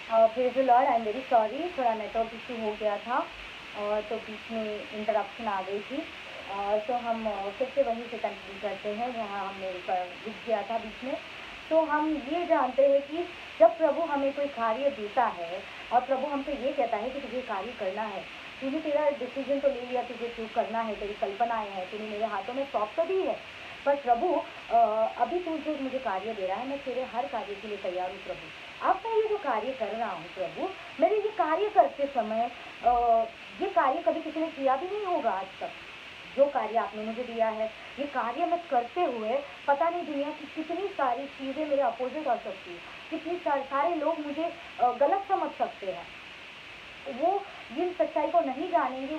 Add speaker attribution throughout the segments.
Speaker 1: Praise the Lord. I am very sorry, थोड़ा network issue हो गया था और तो बीच में इंटरप्शन आ गई थी। तो हम फिर से वहीं से कंटिन्यू करते हैं जहाँ हमने रुक गया था बीच में। तो हम ये जानते हैं कि जब प्रभु हमें कोई कार्य देता है और प्रभु हमसे ये कहता है कि तुझे कार्य करना है, तूने तेरा डिसीजन तो ले लिया, तुझे जो करना है, तेरी कल्पनाएं हैं, तूने मेरे हाथों में सौंप तो दी है, पर प्रभु अभी तू जो मुझे कार्य दे रहा है, मैं तेरे हर कार्य के लिए तैयार हूँ प्रभु। अब मैं ये जो कार्य कर रहा हूँ प्रभु, मेरे ये कार्य करते समय ये कार्य कभी किसी ने किया भी नहीं होगा आज तक। जो कार्य आपने मुझे दिया है, ये कार्य मैं करते हुए पता नहीं दुनिया की कितनी सारी चीज़ें मेरे अपोजिट आ सकती है, कितनी सारे लोग मुझे गलत समझ सकते हैं। वो जिन सच्चाई को नहीं जानेंगे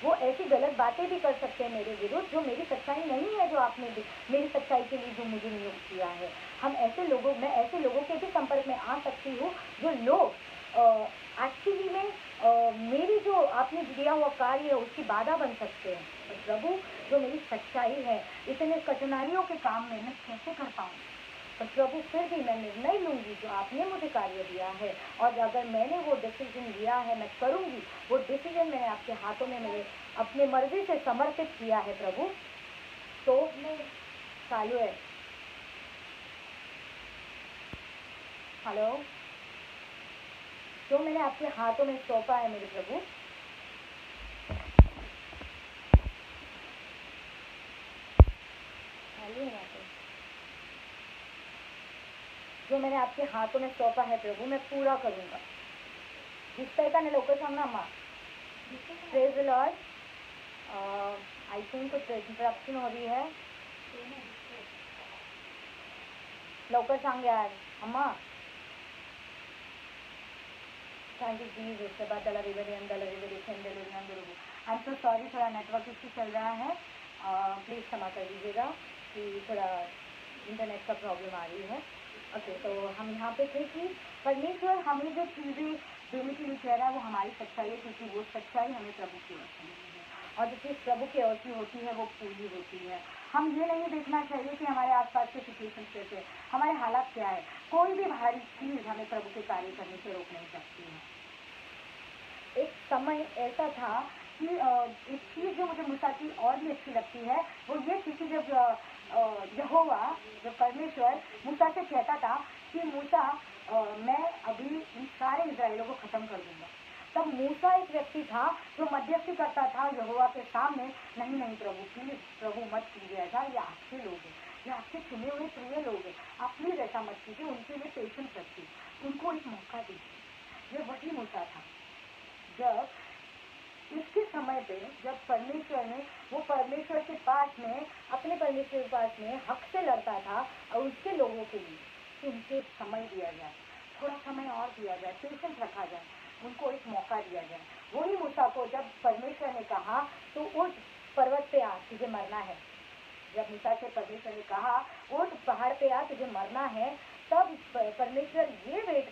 Speaker 1: वो ऐसी गलत बातें भी कर सकते हैं मेरे विरुद्ध, जो मेरी सच्चाई नहीं है, जो आपने मेरी सच्चाई के लिए जो मुझे नियुक्त किया है। मैं ऐसे लोगों के भी संपर्क में आ सकती हूँ जो लोग एक्चुअली में मेरी जो आपने दिया हुआ कार्य है उसकी बाधा बन सकते हैं। और प्रभु, जो मेरी सच्चाई है, इतने कठिनाइयों के काम में मैं कैसे कर पाऊँ? पर प्रभु, फिर भी मैं निर्णय लूँगी जो आपने मुझे कार्य दिया है, और अगर मैंने वो डिसीजन लिया है मैं करूँगी। वो डिसीजन मैंने आपके हाथों में मेरे अपने मर्जी से समर्पित किया है प्रभु। तो मैं चालू है। हेलो, जो मैंने आपके हाथों में सौंपा है मेरे प्रभु, जो मैंने आपके हाथों में सौंपा है प्रभु, मैं पूरा करूँगा। जिसका ने लोग सांगना अम्मा। Praise the Lord. I think कुछ इंटरप्शन हो रही है। लवकर सांग यार अम्मा। Thank you Jesus. सबादला रिवरी अंदला रिवरी सेंडल गुरु। आई एम सो सॉरी, थोड़ा नेटवर्क इशू चल रहा है, प्लीज़ क्षमा कर दीजिएगा कि थोड़ा इंटरनेट का प्रॉब्लम आ रही है। ओके, तो हम यहाँ पे थे कि परमेश्वर हमें जो चीज़ें देने के लिए कह रहा है वो हमारी सच्चाई है, क्योंकि वो सच्चाई हमें प्रभु की ओर से मिली है, और जो चीज़ प्रभु की ओर से होती है वो पूरी होती है। हम ये नहीं देखना चाहिए कि हमारे आसपास के सिचुएशन कैसे है, हमारे हालात क्या है। कोई भी भारी चीज़ हमें प्रभु के कार्य करने से रोक नहीं सकती है। एक समय ऐसा था कि एक चीज़ जो मुझे मूसा की और भी अच्छी लगती है वो ये थी कि जब यहोवा, जब परमेश्वर मूसा से कहता था कि मूसा, मैं अभी इन सारे इजराइलों को खत्म कर दूंगा, तब मूसा एक व्यक्ति था जो मध्यस्थी करता था यहोवा के सामने। नहीं नहीं प्रभु, प्लीज प्रभु मत कीजिए ऐसा, ये आपके लोग हैं, ये आपके चुने हुए प्रिय लोग हैं, आप प्लीज ऐसा मत कीजिए, उनके लिए पेशेंस रखिए, उनको एक मौका दीजिए। ये वही मूसा था जब इसके समय पे, जब परमेश्वर ने वो परमेश्वर के पास में, अपने परमेश्वर के पास में हक से लड़ता था और उसके लोगों के लिए कि उनके समय दिया जाए, थोड़ा समय और दिया जाए, पेशेंस रखा जाए, उनको एक मौका दिया जाए। वही मूसा को जब परमेश्वर ने कहा तो उस पर्वत पे आ, तुझे मरना है, जब मूसा से परमेश्वर ने कहा उस पहाड़ पे आ, तुझे मरना है, तब परमेश्वर ये वेट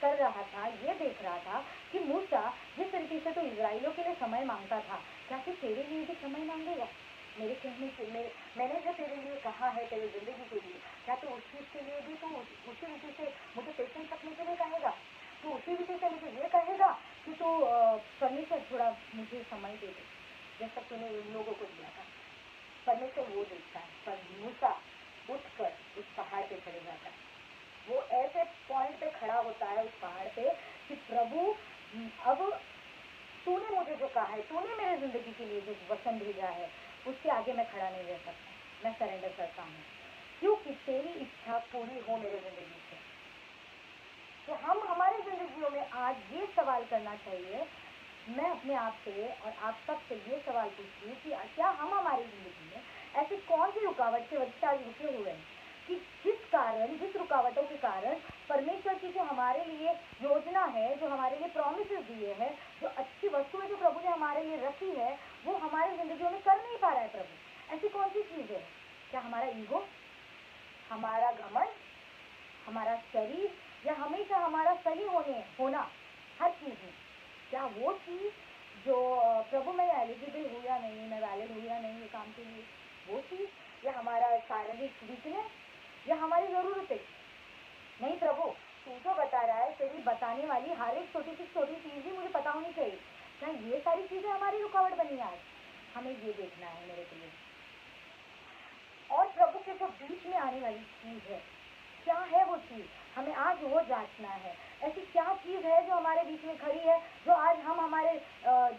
Speaker 1: कर रहा था, ये देख रहा था कि मूसा जिस तरीके से तो इजराइलों के लिए समय मांगता था, क्या कि तेरे लिए भी समय मांगेगा? मेरे कहने से मैंने जो तेरे लिए कहा है तेरी जिंदगी के लिए, क्या तो उस चीज के लिए भी तो उसी विधि से मुझे पेशेंस रखने के लिए कहेगा? तो उसी विधि से मुझे ये कहेगा कि तो परमेश्वर थोड़ा मुझे समय दे दे, जैसा तूने उन लोगों को दिया था। परमेश्वर वो देखता है, पर मूसा उठकर उस पहाड़ पे चले जाता है। वो ऐसे पॉइंट पे खड़ा होता है उस पहाड़ पे कि प्रभु, अब तूने मुझे जो कहा है, तूने मेरे जिंदगी के लिए जो वचन भेजा है, उसके आगे मैं खड़ा नहीं रह सकता, मैं सरेंडर करता हूँ, क्योंकि तेरी इच्छा पूरी हो मेरे जिंदगी से। तो हम हमारी जिंदगियों में आज ये सवाल करना चाहिए, मैं अपने आप से और आप सब से ये सवाल पूछती हूँ कि क्या हम हमारी जिंदगी में ऐसी कौन सी रुकावट के वजह से आज रुके हुए हैं कि जिस रुकावटों के कारण परमेश्वर की जो हमारे लिए योजना है, जो हमारे लिए प्रॉमिसेस दिए हैं, जो अच्छी वस्तुएं जो प्रभु ने हमारे लिए रखी है, वो हमारी जिंदगियों में कर नहीं पा रहा है प्रभु। ऐसी कौन सी चीज है? क्या हमारा ईगो, हमारा घमंड, हमारा शरीर, या हमेशा हमारा सही होना हर चीज में? क्या वो चीज जो प्रभु मैं एलिजिबल हूँ या नहीं, मैं वैलिड हूँ या नहीं ये काम के लिए, वो चीज, या हमारा शारीरिक वीकनेस, या हमारी जरूरतें? नहीं प्रभु, तू जो बता रहा है तेरी आने वाली हर एक छोटी चीज़ भी मुझे पता होनी चाहिए। क्या ये सारी चीज़ें हमारी रुकावट बनी आज? हमें ये देखना है मेरे लिए। और प्रभु के जो बीच में आने वाली चीज़ है, क्या है वो चीज़? हमें आज वो जांचना है। ऐसी क्या चीज़ है जो हमारे बीच में खड़ी है, जो आज हम हमारे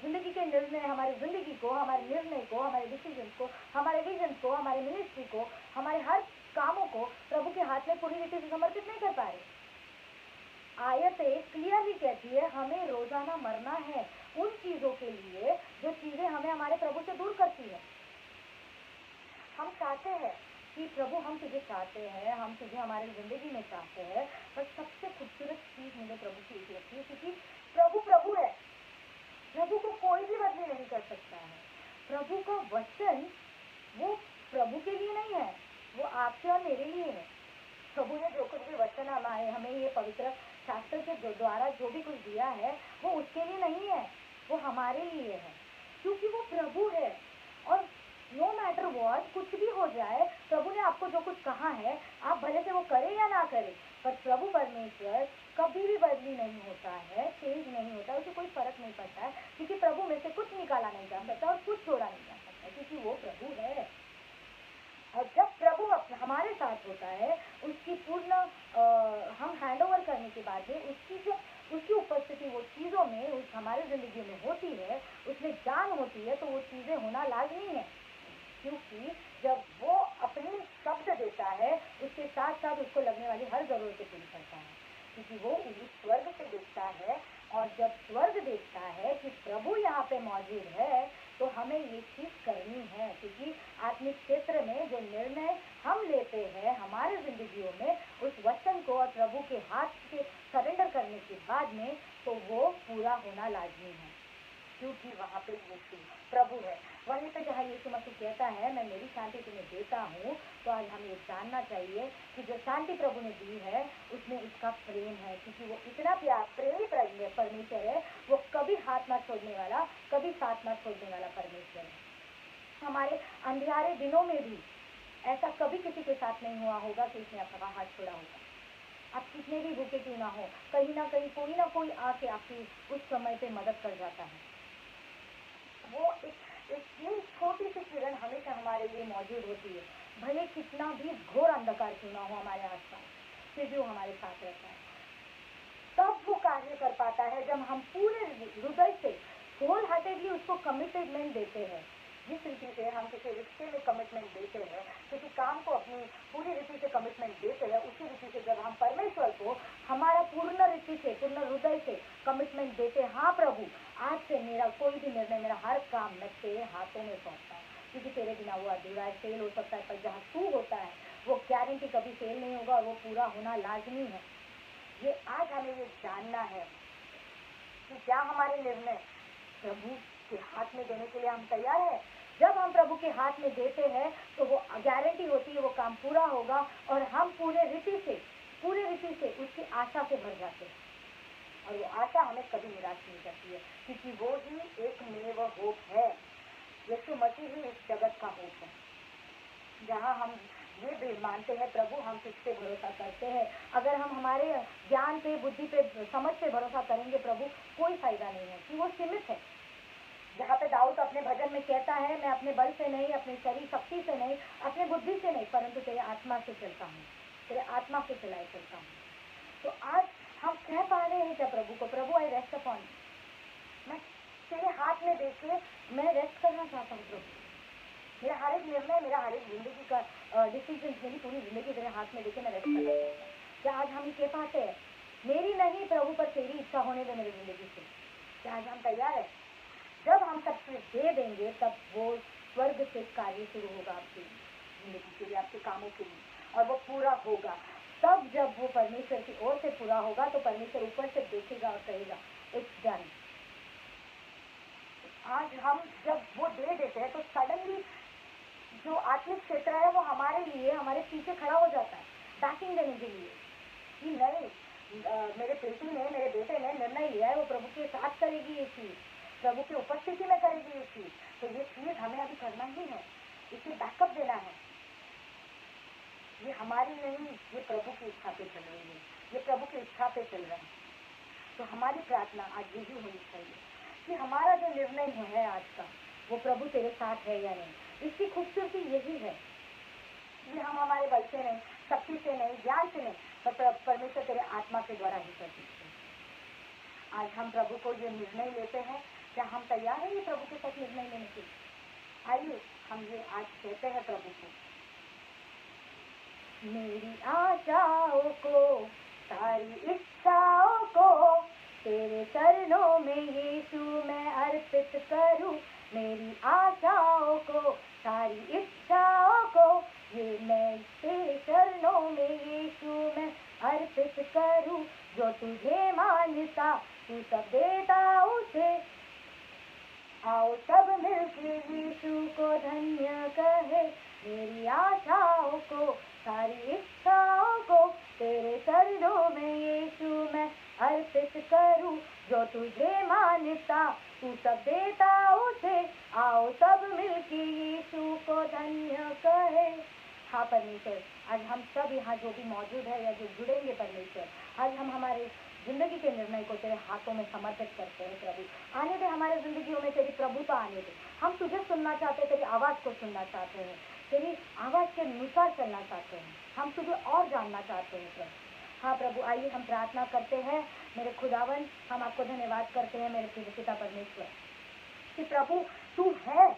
Speaker 1: जिंदगी के निर्णय, हमारे जिंदगी को, हमारे निर्णय को, हमारे डिसीजन को, हमारे विजन को, हमारे मिनिस्ट्री को, हमारे हर कामों को प्रभु के हाथ में पूरी रीति से समर्पित नहीं कर पा रहे। आयतें क्लियरली कहती है हमें रोजाना मरना है उन चीजों के लिए जो चीजें हमें हमारे प्रभु से दूर करती है। हम चाहते हैं कि प्रभु हम तुझे चाहते हैं, हम तुझे हमारे जिंदगी में चाहते हैं, पर सबसे खूबसूरत चीज मुझे प्रभु की एक लगती है, क्योंकि प्रभु प्रभु है। प्रभु को कोई भी बदली नहीं कर सकता है। प्रभु का वचन वो प्रभु के लिए नहीं है, वो आपके और मेरे लिए है। प्रभु ने जो कुछ भी वचन हमें ये पवित्र शास्त्र के द्वारा जो भी कुछ दिया है वो उसके लिए नहीं है, वो हमारे लिए है, क्योंकि वो प्रभु है। और नो मैटर व्हाट, कुछ भी हो जाए, प्रभु ने आपको जो कुछ कहा है आप भले से वो करें या ना करें, पर प्रभु परमेश्वर कभी भी बदली नहीं होता है, चेंज नहीं होता, उसे कोई फर्क नहीं पड़ता है, क्योंकि प्रभु में से कुछ निकाला नहीं जा सकता और कुछ छोड़ा नहीं जा सकता, क्योंकि वो प्रभु है। और जब प्रभु हमारे साथ होता है, उसकी पूर्ण हम हैंड ओवर करने के बाद में उसकी उपस्थिति वो चीज़ों में उस हमारे जिंदगी में होती है, उसमें जान होती है, तो वो चीज़ें होना लाजमी है। क्योंकि जब वो अपनी शब्द देता है, उसके साथ साथ उसको लगने वाली हर जरूरतें पूरी करता है, क्योंकि वो स्वर्ग से देखता है। और जब स्वर्ग देखता है कि प्रभु यहाँ पे मौजूद है, तो हमें ये चीज करनी है, क्योंकि आत्मिक क्षेत्र में जो निर्णय हम लेते हैं हमारे जिंदगियों में, उस वचन को और प्रभु के हाथ से सरेंडर करने के बाद में, तो वो पूरा होना लाजमी है, क्योंकि वहाँ पे यीशु प्रभु है। वहीं पे जहाँ यीशु मसीह कहता है मैं मेरी शांति तुम्हें देता हूँ, तो आज हमें ये जानना चाहिए कि जो शांति प्रभु ने दी है उसमें उसका प्रेम है, क्योंकि वो इतना प्यार प्रेमी परमेश्वर है, वो कभी हाथ ना छोड़ने वाला, कभी साथ ना छोड़ने वाला परमेश्वर है। हमारे अंधियारे दिनों में भी ऐसा कभी किसी के साथ नहीं हुआ होगा कि उसने आपका हाथ छोड़ा होगा। आप कितने भी भूखे क्यों ना हो, कहीं ना कहीं कोई ना कोई आके आपकी उस समय पे मदद कर जाता है। वो एक छोटी सी किरण हमेशा हमारे लिए मौजूद होती है, भले कितना भी घोर अंधकार क्यों ना हो हमारे आसपास, फिर भी वो हमारे साथ रहता है। तब वो कार्य कर पाता है जब हम पूरे हृदय से होल हार्टेडली उसको कमिटमेंट देते हैं। जिस रीति से हम किसी रिश्ते में कमिटमेंट देते हैं, किसी काम को अपनी पूरी रीति से कमिटमेंट देते हैं, उसी रीति से जब हम परमेश्वर को हमारा पूर्ण रीति से, पूर्ण हृदय से कमिटमेंट देते हैं, हाँ प्रभु आज से मेरा कोई भी निर्णय, मेरा हर काम मैं तेरे हाथों में सौंपता हूँ, क्योंकि तेरे बिना वो अधूरा है, फेल हो सकता है, पर जहाँ तू होता है वो गारंटी कभी फेल नहीं होगा और वो पूरा होना लाजमी है। ये आज हमें ये जानना है कि क्या हमारे निर्णय प्रभु के हाथ में देने के लिए हम तैयार हैं। जब हम प्रभु के हाथ में देते हैं तो वो गारंटी होती है वो काम पूरा होगा, और हम पूरे रीति से उसकी आशा से भर जाते हैं, और वो आशा हमें कभी निराश नहीं करती है, क्योंकि वो ही एकमेव होप है। यीशु मसीह ही इस जगत का होप है। जहाँ हम ये भी मानते हैं प्रभु हम किस पे भरोसा करते हैं, अगर हम हमारे ज्ञान पे, बुद्धि पे, समझ पे भरोसा करेंगे प्रभु, कोई फायदा नहीं है, कि वो सीमित है। जहाँ पे दाऊद अपने भजन में कहता है मैं अपने बल से नहीं, अपनी शरीर शक्ति से नहीं, अपने बुद्धि से नहीं, परंतु तेरे आत्मा से चलता हूँ, तेरे आत्मा से चलाए चलता हूँ। तो आज हम कह पा रहे हैं क्या प्रभु को, प्रभु आई रेस्ट अपॉन, मैं तेरे हाथ में देके मैं रेस्ट करना चाहता हूँ प्रभु, मेरा हर एक निर्णय, मेरा हर एक जिंदगी का डिसीजन, मेरी पूरी जिंदगी तेरे हाथ में देके मैं रेस्ट करना चाहता हूँ। क्या आज हम ये कह पाते हैं मेरी नहीं प्रभु पर तेरी इच्छा होने दे मेरी जिंदगी से? क्या आज हम तैयार है? जब हम सब कुछ दे देंगे तब वो स्वर्ग से कार्य शुरू होगा आपकी जिंदगी के लिए, आपके कामों के लिए, और वो पूरा होगा। तब जब वो परमेश्वर की ओर से पूरा होगा तो परमेश्वर ऊपर से देखेगा और कहेगा इट्स डन। आज हम जब वो दे देते हैं तो सडनली जो आत्मिक क्षेत्र है वो हमारे लिए, हमारे पीछे खड़ा हो जाता है बैकिंग देने के लिए, कि नहीं मेरे बेटी ने, मेरे बेटे ने निर्णय लिया है वो प्रभु के साथ करेगी ये चीज, प्रभु की उपस्थिति में करेगी ये चीज, तो ये चीज हमें अभी करना ही है, इसे बैकअप देना है। ये हमारी नहीं, ये प्रभु की इच्छा पे चल रही है, ये प्रभु की इच्छा पे चल रहा है। तो हमारी प्रार्थना आज यही होनी चाहिए कि हमारा जो निर्णय है आज का, वो प्रभु तेरे साथ है या नहीं। इसकी खूबसूरती यही है कि हम हमारे बल से नहीं, शक्ति से नहीं, ज्ञान से नहीं, पर परमेश्वर तेरे आत्मा के द्वारा ही कर सकते हैं। आज हम प्रभु को ये निर्णय लेते हैं, क्या हम तैयार हैं ये प्रभु के साथ निर्णय लेने के लिए? आइए हम ये आज कहते हैं प्रभु को, मेरी आशाओं को, सारी इच्छाओं को तेरे चरणों में यीशु मैं अर्पित करूं। मेरी आशाओं को, सारी इच्छाओं को ये मैं तेरे चरणों में यीशु मैं अर्पित करूं। जो तुझे मानता तू सब देता उसे, आओ सब मिलके यीशु को धन्य कहे। मेरी आशाओं को, सारी इच्छाओं को तेरे चरणों में यीशु मैं अर्पित करूं। जो तुझे मानता तू सब देता उसे, आओ सब मिलके यीशु को धन्य कहे। हाँ परमेश्वर, आज हम सब यहाँ जो भी मौजूद है या जो जुड़ेंगे परमेश्वर, आज हम हमारे जिंदगी के निर्णय को तेरे हाथों में समर्पित करते हैं प्रभु। आने दे हमारे जिंदगियों में तेरी प्रभुता आने दे। हम तुझे सुनना चाहते हैं, तेरी आवाज़ को सुनना चाहते हैं, तेरी आवाज़ के अनुसार चलना चाहते हैं। हम तुझे और जानना चाहते हैं प्रभु। हाँ प्रभु, आइए हम प्रार्थना करते हैं। मेरे खुदावन, हम आपको धन्यवाद करते हैं मेरे पिता परमेश्वर कि प्रभु तू है,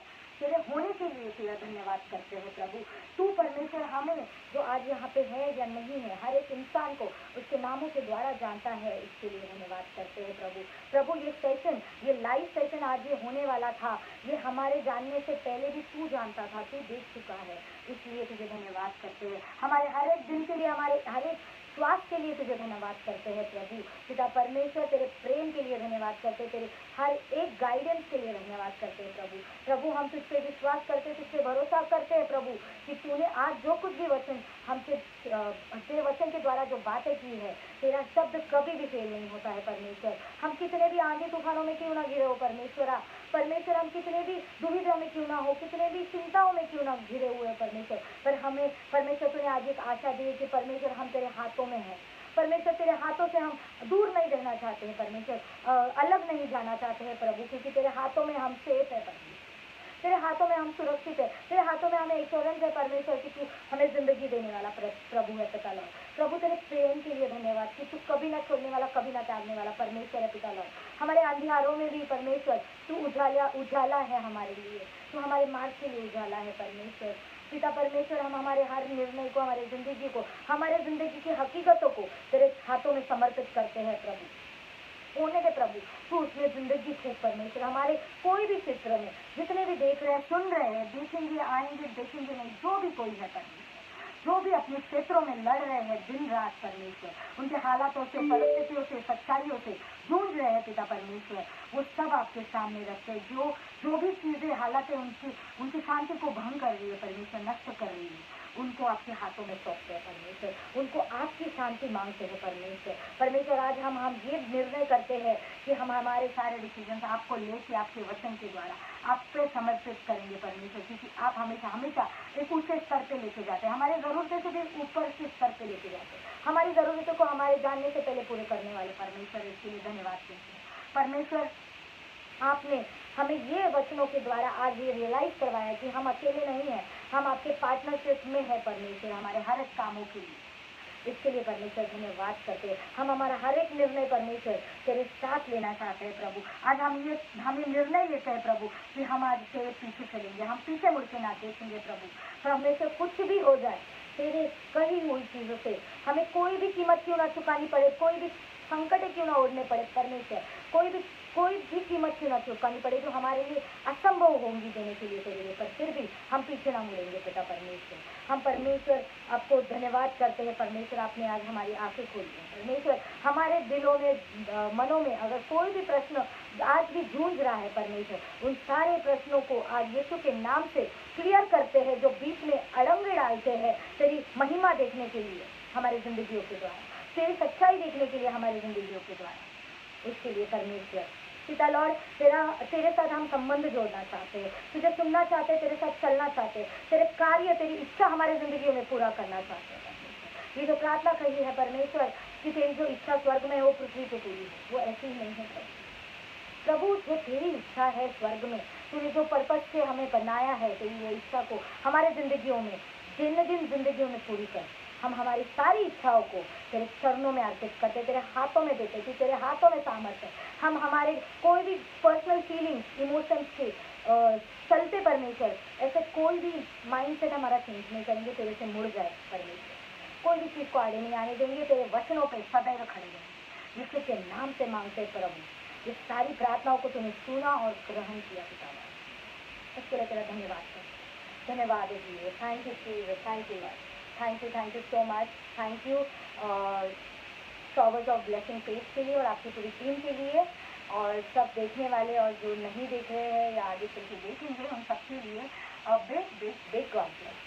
Speaker 1: तेरे होने के लिए तेरा धन्यवाद करते हैं प्रभु। तू परमेश्वर हमें जो आज यहाँ पे है या नहीं है, हर एक इंसान को उसके नामों के द्वारा जानता है, इसके लिए धन्यवाद करते हैं प्रभु। प्रभु ये सेशन, ये लाइव सेशन आज ये होने वाला था, ये हमारे जानने से पहले भी तू जानता था, तू देख चुका है, इसलिए तुझे धन्यवाद करते हैं। हमारे हर एक दिन के लिए, हमारे हर एक श्वास के लिए तुझे धन्यवाद करते हैं प्रभु। पिता परमेश्वर, तेरे प्रेम के लिए धन्यवाद करते हैं, तेरे हर एक गाइडेंस के लिए धन्यवाद करते हैं प्रभु। प्रभु हम तुझ पे विश्वास करते हैं, तुझ पे भरोसा करते हैं प्रभु कि तूने आज जो कुछ भी वचन हमसे तेरे वचन के द्वारा जो बातें की है, तेरा शब्द कभी भी फेल नहीं होता है परमेश्वर। हम कितने भी आंधी तूफानों में क्यों ना घिरे हो परमेश्वरा, परमेश्वर हम कितने भी दुविधा में क्यों ना हो, कितने भी चिंताओं में क्यों ना घिरे हुए हैं परमेश्वर, पर हमें परमेश्वर तूने आज एक आशा दी है कि परमेश्वर हम तेरे हाथों में है परमेश्वर। तेरे हाथों से हम दूर नहीं रहना चाहते हैं परमेश्वर, अलग नहीं जाना चाहते हैं प्रभु, क्योंकि तेरे हाथों में हम सेफ है परमेश्वर, तेरे हाथों में हम सुरक्षित है, तेरे हाथों में हमें एश्योरेंस है परमेश्वर कि तू हमें जिंदगी देने वाला प्रभु है पिता लॉर्ड। प्रभु तेरे प्रेम के लिए धन्यवाद कि तू कभी ना छोड़ने वाला, कभी ना त्यागने वाला परमेश्वर है पिता लॉर्ड। हमारे अंधियारों में भी परमेश्वर तू उजाला है हमारे लिए, तू हमारे मार्ग के लिए उजाला है परमेश्वर। पिता परमेश्वर, हम हमारे हर निर्णय को, हमारे जिंदगी को, हमारे जिंदगी की हकीकतों को तेरे हाथों में समर्पित करते हैं प्रभु। होने दे प्रभु, तू उसमें जिंदगी फूक परमेश्वर। हमारे कोई भी क्षेत्र में जितने भी देख रहे हैं, सुन रहे हैं, देखेंगे, आएंगे, देखेंगे नहीं, जो भी कोई है परमेश्वर, जो भी अपने क्षेत्रों में लड़ रहे हैं दिन रात परमेश्वर, उनके हालातों से, परिस्थितियों से, सच्चाइयों से जूझ रहे हैं पिता परमेश्वर, वो सब आपके सामने रखते हैं। जो भी चीजें, हालातें उनकी शांति को भंग कर रही है परमेश्वर, नष्ट कर रही है, उनको आपके हाथों में सौंपते हैं परमेश्वर, उनको आपकी शांति मांगते हैं परमेश्वर। परमेश्वर आज हम ये निर्णय करते हैं कि हम हमारे सारे डिसीजन आपको लेके आपके वचन के द्वारा आप पे समर्पित करेंगे परमेश्वर, क्योंकि आप हमेशा एक ऊंचे स्तर पे लेके जाते हैं, हमारी जरूरतें से भी ऊपर के स्तर पे लेके जाते हैं, हमारी जरूरतों को हमारे जानने से पहले पूरे करने वाले परमेश्वर, इसके लिए धन्यवाद देते हैं परमेश्वर। आपने हमें ये वचनों के द्वारा आज ये रियलाइज करवाया कि हम अकेले नहीं हैं, हम आपके पार्टनरशिप में है परमेश्वर, हमारे हर एक कामों के लिए। इसके लिए परमेश्वर धन्यवाद करते हैं। हम हमारा हर एक निर्णय परमेश्वर तेरे साथ लेना चाहते हैं प्रभु। आज हम ये निर्णय लेते हैं प्रभु कि हम आज तेरे पीछे चलेंगे, हम पीछे मुड़ के ना देखेंगे प्रभु। परमेश्वर कुछ भी हो जाए, तेरे कही हुई चीजों से हमें कोई भी कीमत क्यों ना चुकानी पड़े, कोई भी संकट क्यों ना ओढ़ने पड़े परमेश्वर, कोई भी कीमत क्यों ना चुकानी पड़े जो हमारे लिए असंभव होंगी देने के लिए तेरे लिए, पर फिर भी हम पीछे ना मुड़ेंगे पिता परमेश्वर। हम परमेश्वर आपको धन्यवाद करते हैं परमेश्वर, आपने आज हमारी आंखें खोली हैं परमेश्वर। हमारे दिलों में, मनों में अगर कोई भी प्रश्न आज भी जूझ रहा है परमेश्वर, उन सारे प्रश्नों को आज यीशु के नाम से क्लियर करते हैं, जो बीच में अड़ंगे डालते हैं तेरी महिमा देखने के लिए हमारी जिंदगियों के द्वारा, तेरी सच्चाई देखने के लिए हमारी जिंदगियों के द्वारा। उसके लिए परमेश्वर पिता लॉर्ड, तेरे साथ हम संबंध जोड़ना चाहते हैं, तुझे सुनना चाहते हैं, तेरे साथ चलना चाहते हैं, तेरे कार्य, तेरी इच्छा हमारी जिंदगी में पूरा करना चाहते हैं। ये जो प्रार्थना कही है परमेश्वर, कि तेरी जो इच्छा स्वर्ग में है वो पृथ्वी पे पूरी हो। वो ऐसी ही नहीं है प्रभु, जो तेरी इच्छा है स्वर्ग में, तूने जो पर्पज से हमें बनाया है, तेरी वो इच्छा को हमारे जिंदगियों में दिन दिन जिंदगियों में पूरी कर। हम हमारी सारी इच्छाओं को तेरे चरणों में अर्पित करते, तेरे हाथों में देते कि तेरे हाथों में सामर्थ्य है। हम हमारे कोई भी पर्सनल फीलिंग्स इमोशंस के चलते परमेश्वर ऐसे कोई भी माइंड सेट हमारा चेंज नहीं करेंगे, तेरे से मुड़ जाए परमेश्वर। कोई भी चीज को आगे नहीं आने देंगे, तेरे वचनों पर सदैव खड़े रहेंगे। यीशु के नाम से मांगते प्रभु, ये सारी प्रार्थनाओं को तूने सुना और ग्रहण किया पिता। इसके लिए तेरा धन्यवाद कर, धन्यवाद दीजिए। Thank you Jesus, thank you Lord, thank you so much. Thank you showers of blessing page के लिए और आपकी पूरी टीम के लिए, और सब देखने वाले और जो नहीं देख रहे हैं या आगे चल के देखेंगे उन सबके लिए big big big God bless.